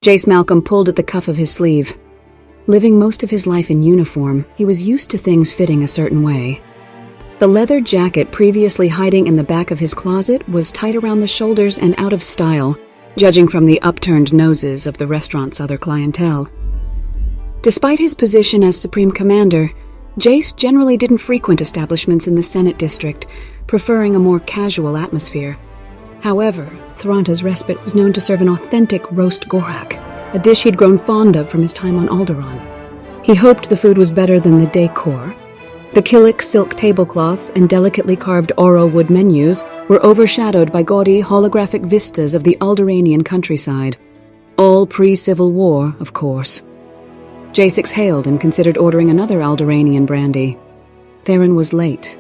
Jace Malcolm pulled at the cuff of his sleeve. Living most of his life in uniform, he was used to things fitting a certain way. The leather jacket previously hiding in the back of his closet was tight around the shoulders and out of style, judging from the upturned noses of the restaurant's other clientele. Despite his position as Supreme Commander, Jace generally didn't frequent establishments in the Senate District, preferring a more casual atmosphere. However, Thronta's Respite was known to serve an authentic roast gorak, a dish he'd grown fond of from his time on Alderaan. He hoped the food was better than the decor. The Killick silk tablecloths and delicately carved Oro wood menus were overshadowed by gaudy holographic vistas of the Alderaanian countryside. All pre-Civil War, of course. Jace exhaled and considered ordering another Alderaanian brandy. Theron was late.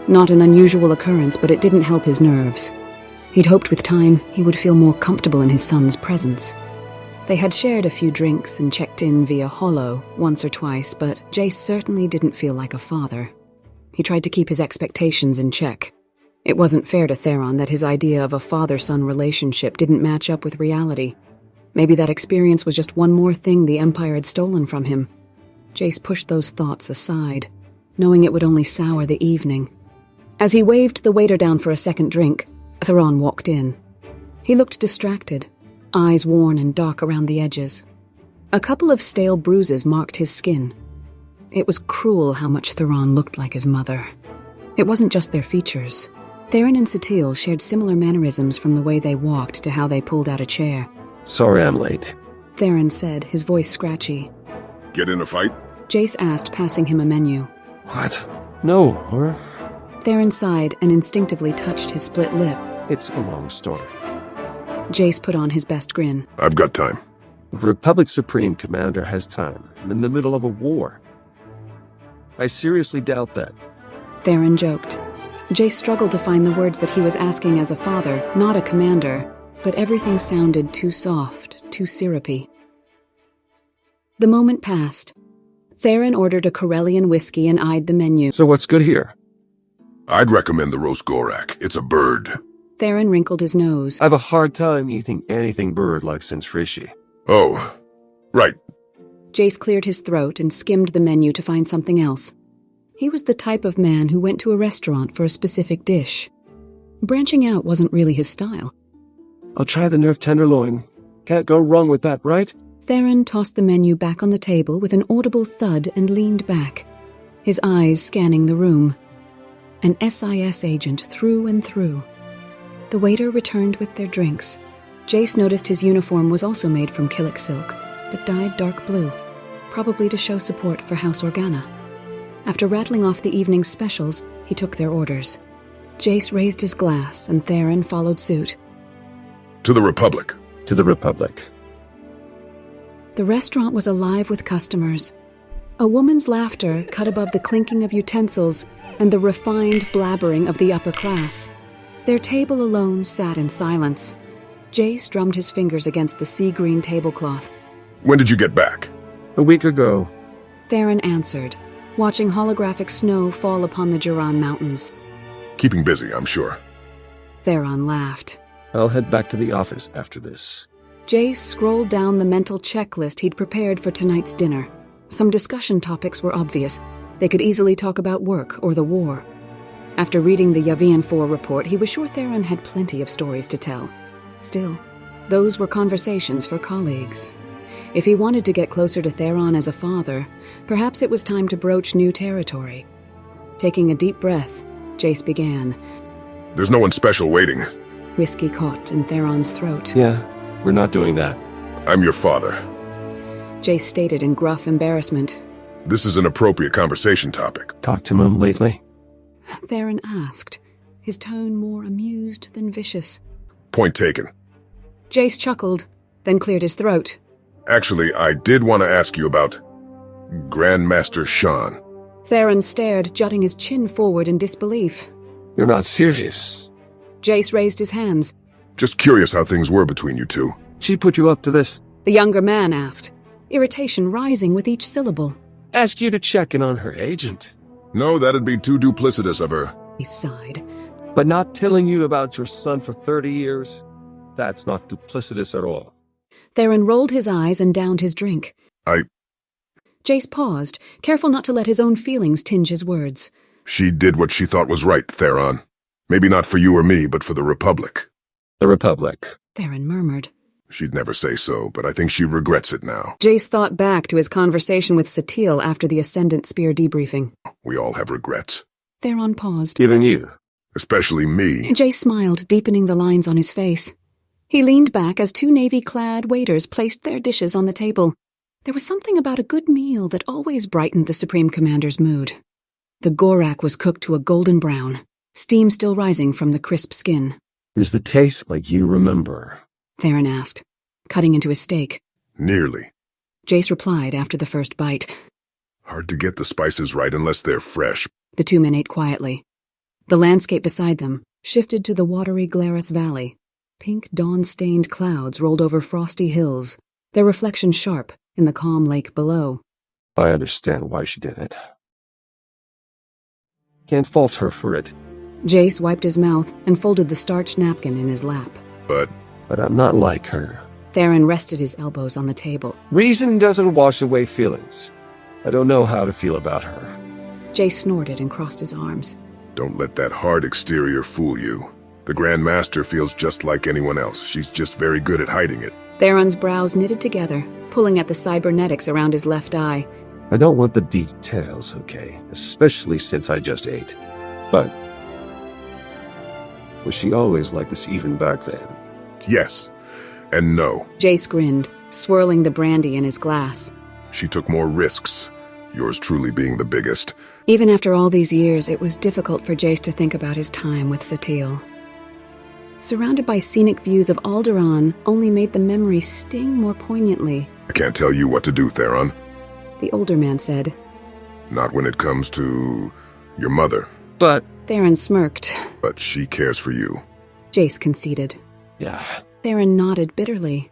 Not an unusual occurrence, but it didn't help his nerves. He'd hoped with time he would feel more comfortable in his son's presence. They had shared a few drinks and checked in via holo once or twice, but Jace certainly didn't feel like a father. He tried to keep his expectations in check. It wasn't fair to Theron that his idea of a father-son relationship didn't match up with reality. Maybe that experience was just one more thing the Empire had stolen from him. Jace pushed those thoughts aside, knowing it would only sour the evening. As he waved the waiter down for a second drink, Theron walked in. He looked distracted, eyes worn and dark around the edges. A couple of stale bruises marked his skin. It was cruel how much Theron looked like his mother. It wasn't just their features. Theron and Satele shared similar mannerisms from the way they walked to how they pulled out a chair. Sorry I'm late, Theron said, his voice scratchy. Get in a fight? Jace asked, passing him a menu. What? No, or? Theron sighed and instinctively touched his split lip. It's a long story. Jace put on his best grin. I've got time. The Republic Supreme Commander has time. I'm in the middle of a war. I seriously doubt that. Theron joked. Jace struggled to find the words that he was asking as a father, not a commander, but everything sounded too soft, too syrupy. The moment passed. Theron ordered a Corellian whiskey and eyed the menu. So what's good here? I'd recommend the roast gorak. It's a bird. Theron wrinkled his nose. I have a hard time eating anything bird-like since Rishi. Oh, right. Jace cleared his throat and skimmed the menu to find something else. He was the type of man who went to a restaurant for a specific dish. Branching out wasn't really his style. I'll try the nerve tenderloin. Can't go wrong with that, right? Theron tossed the menu back on the table with an audible thud and leaned back, his eyes scanning the room. An SIS agent through and through. The waiter returned with their drinks. Jace noticed his uniform was also made from Killick silk, but dyed dark blue, probably to show support for House Organa. After rattling off the evening's specials, he took their orders. Jace raised his glass, and Theron followed suit. To the Republic. To the Republic. The restaurant was alive with customers. A woman's laughter cut above the clinking of utensils and the refined blabbering of the upper class. Their table alone sat in silence. Jace drummed his fingers against the sea-green tablecloth. When did you get back? A week ago. Theron answered, watching holographic snow fall upon the Juran Mountains. Keeping busy, I'm sure. Theron laughed. I'll head back to the office after this. Jace scrolled down the mental checklist he'd prepared for tonight's dinner. Some discussion topics were obvious. They could easily talk about work or the war. After reading the Yavian 4 report, he was sure Theron had plenty of stories to tell. Still, those were conversations for colleagues. If he wanted to get closer to Theron as a father, perhaps it was time to broach new territory. Taking a deep breath, Jace began. There's no one special waiting. Whiskey caught in Theron's throat. Yeah, we're not doing that. I'm your father. Jace stated in gruff embarrassment. This is an appropriate conversation topic. Talked to Mum lately? Theron asked, his tone more amused than vicious. Point taken. Jace chuckled, then cleared his throat. Actually, I did want to ask you about Grandmaster Shan. Theron stared, jutting his chin forward in disbelief. You're not serious. Jace raised his hands. Just curious how things were between you two. She put you up to this? The younger man asked, irritation rising with each syllable. Asked you to check in on her agent. No, that'd be too duplicitous of her. He sighed. But not telling you about your son for 30 years? That's not duplicitous at all. Theron rolled his eyes and downed his drink. Jace paused, careful not to let his own feelings tinge his words. She did what she thought was right, Theron. Maybe not for you or me, but for the Republic. The Republic. Theron murmured. She'd never say so, but I think she regrets it now. Jace thought back to his conversation with Satele after the Ascendant Spear debriefing. We all have regrets. Theron paused. Even you. Especially me. Jace smiled, deepening the lines on his face. He leaned back as two navy-clad waiters placed their dishes on the table. There was something about a good meal that always brightened the Supreme Commander's mood. The gorak was cooked to a golden brown, steam still rising from the crisp skin. Is the taste like you remember? Theron asked, cutting into his steak. Nearly. Jace replied after the first bite. Hard to get the spices right unless they're fresh. The two men ate quietly. The landscape beside them shifted to the watery Glarus Valley. Pink dawn-stained clouds rolled over frosty hills, their reflection sharp in the calm lake below. I understand why she did it. Can't fault her for it. Jace wiped his mouth and folded the starched napkin in his lap. But I'm not like her. Theron rested his elbows on the table. Reason doesn't wash away feelings. I don't know how to feel about her. Jace snorted and crossed his arms. don't let that hard exterior fool you. The Grand Master feels just like anyone else. She's just very good at hiding it. Theron's brows knitted together, pulling at the cybernetics around his left eye. I don't want the details, okay? Especially since I just ate. But was she always like this even back then? Yes, and no. Jace grinned, swirling the brandy in his glass. She took more risks, yours truly being the biggest. Even after all these years, it was difficult for Jace to think about his time with Satele. Surrounded by scenic views of Alderaan only made the memory sting more poignantly. I can't tell you what to do, Theron. The older man said. Not when it comes to your mother. But Theron smirked. But she cares for you. Jace conceded. yeah, Theron nodded bitterly.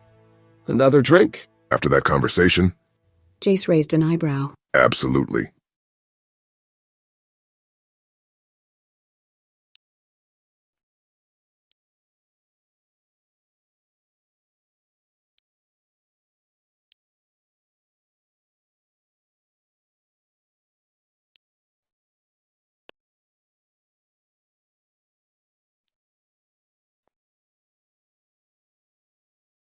another drink? After that conversation? Jace raised an eyebrow. Absolutely.